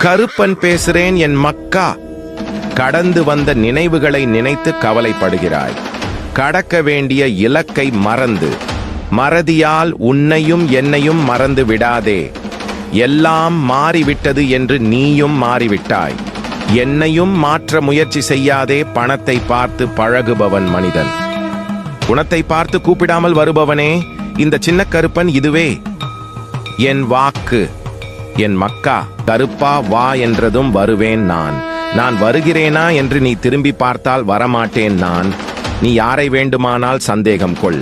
கருப்பன் பேசுறேன் என் மக்கா. கடந்து வந்த நினைவுகளை நினைத்து கவலைப்படுகிறாய். கடக்க வேண்டிய இலக்கை மறதியால் உன்னையும் என்னையும் மறந்து விடாதே. எல்லாம் மாறிவிட்டது என்று நீயும் மாறிவிட்டாய். என்னையும் மாற்ற முயற்சி செய்யாதே. பணத்தை பார்த்து பழகுபவன் மனிதன். குணத்தை பார்த்து கூப்பிடாமல் வருபவனே இந்த சின்ன கருப்பன். இதுவே என் வாக்கு. என் மக்கா, கருப்பா வா என்றதும் வருவேன் நான் வருகிறேனா என்று நீ திரும்பி பார்த்தால் வரமாட்டேன் நான். நீ யாரை வேண்டுமானால் சந்தேகம் கொள்.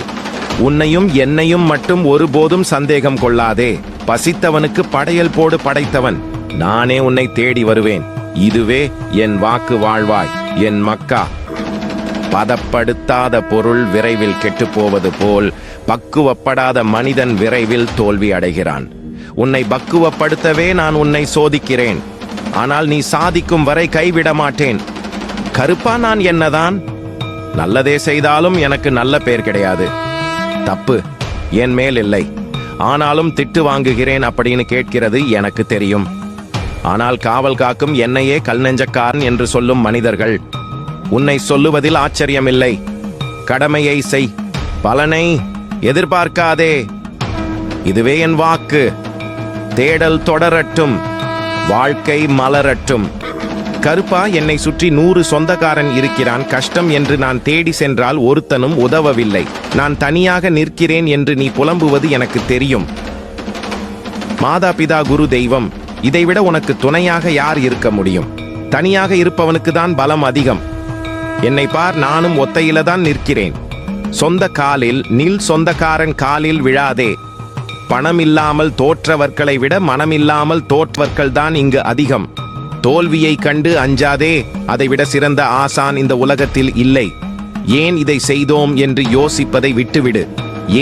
உன்னையும் என்னையும் மட்டும் ஒருபோதும் சந்தேகம் கொள்ளாதே. பசித்தவனுக்கு படையல் போடு படைத்தவன். நானே உன்னை தேடி வருவேன். இதுவே என் வாக்கு. வாழ்வாய் என் மக்கா. பதப்படுத்தாத பொருள் விரைவில் கெட்டுப்போவது போல் பக்குவப்படாத மனிதன் விரைவில் தோல்வி அடைகிறான். உன்னை பக்குவப்படுத்தவே நான் உன்னை சோதிக்கிறேன். ஆனால் நீ சாதிக்கும் வரை கைவிட மாட்டேன். கருப்பா, நான் என்னதான் நல்லதே செய்தாலும் எனக்கு நல்ல பேர் கிடையாது. தப்பு என் மேல் இல்லை. ஆனாலும் திட்டு வாங்குகிறேன் அப்படின்னு கேட்கிறது எனக்கு தெரியும். ஆனால் காவல் காக்கும் என்னையே கல் நெஞ்சக்காரன் என்று சொல்லும் மனிதர்கள். உன்னை சொல்லுவதில் ஆச்சரியமில்லை. கடமையை செய், பலனை எதிர்பார்க்காதே. இதுவே என் வாக்கு. தேடல் தொடரட்டும், வாழ்க்கை மலரட்டும். கருப்பா, என்னை சுற்றி 100 சொந்தக்காரன் இருக்கிறான். கஷ்டம் என்று நான் தேடி சென்றால் ஒருத்தனும் உதவவில்லை. நான் தனியாக நிற்கிறேன் என்று நீ புலம்புவது எனக்கு தெரியும். மாதா பிதா குரு தெய்வம், இதைவிட உனக்கு துணையாக யார் இருக்க முடியும்? தனியாக இருப்பவனுக்கு தான் பலம் அதிகம். என்னை பார், நானும் ஒத்தையில தான் நிற்கிறேன். சொந்த காலில் நில், சொந்தக்காரன் காலில் விழாதே. பணம் இல்லாமல் தோற்றவர்களை விட மனமில்லாமல் தோற்றவர்கள் தான் இங்கு அதிகம். தோல்வியை கண்டு அஞ்சாதே. அதைவிட சிறந்த ஆசான் இந்த உலகத்தில் இல்லை. ஏன் இதை செய்தோம் என்று யோசிப்பதை விட்டுவிடு.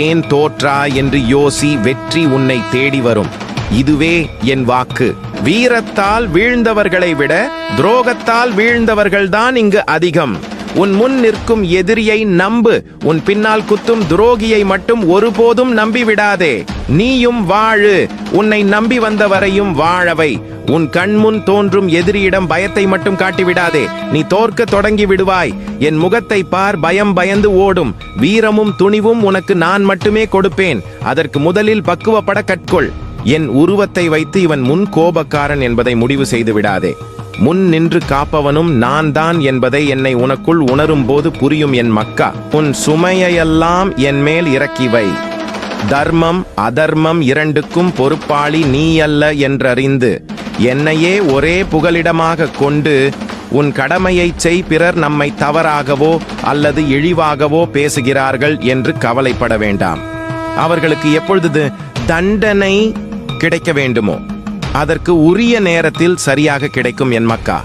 ஏன் தோற்றாய் என்று யோசி. வெற்றி உன்னை தேடி வரும். இதுவே என் வாக்கு. வீரத்தால் வீழ்ந்தவர்களை விட துரோகத்தால் வீழ்ந்தவர்கள்தான் இங்கு அதிகம். உன் முன் நிற்கும் எதிரியை நம்பு. உன் பின்னால் குத்தும் துரோகியை மட்டும் ஒருபோதும் நம்பி விடாதே. நீயும் வாழு. உன்னை நம்பி வந்தவரையும் வாழவை. உன் கண்முன் தோன்றும் எதிரியிடம் பயத்தை மட்டும் காட்டிவிடாதே. நீ தோற்க தொடங்கி விடுவாய். என் முகத்தை பார், பயம் பயந்து ஓடும். வீரமும் துணிவும் உனக்கு நான் மட்டுமே கொடுப்பேன். அதற்கு முதலில் பக்குவப்பட கற்கொள். என் உருவத்தை வைத்து இவன் முன் கோபக்காரன் என்பதை முடிவு செய்து விடாதே. முன் நின்று காப்பவனும் நான் தான் என்பதை என்னை உனக்குள் உணரும் போது புரியும் என் மக்கா. உன் சுமையெல்லாம் என் மேல் இறக்கி வை. தர்மம் அதர்மம் இரண்டுக்கும் பொறுப்பாளி நீ அல்ல என்றறிந்து என்னையே ஒரே புகலிடமாக கொண்டு உன் கடமையை செய். பிறர் நம்மை தவறாகவோ அல்லது இழிவாகவோ பேசுகிறார்கள் என்று கவலைப்பட வேண்டாம். அவர்களுக்கு எப்பொழுது தண்டனை கிடைக்க வேண்டுமோ அதற்கு உரிய நேரத்தில் சரியாக கிடைக்கும் என் மக்கா.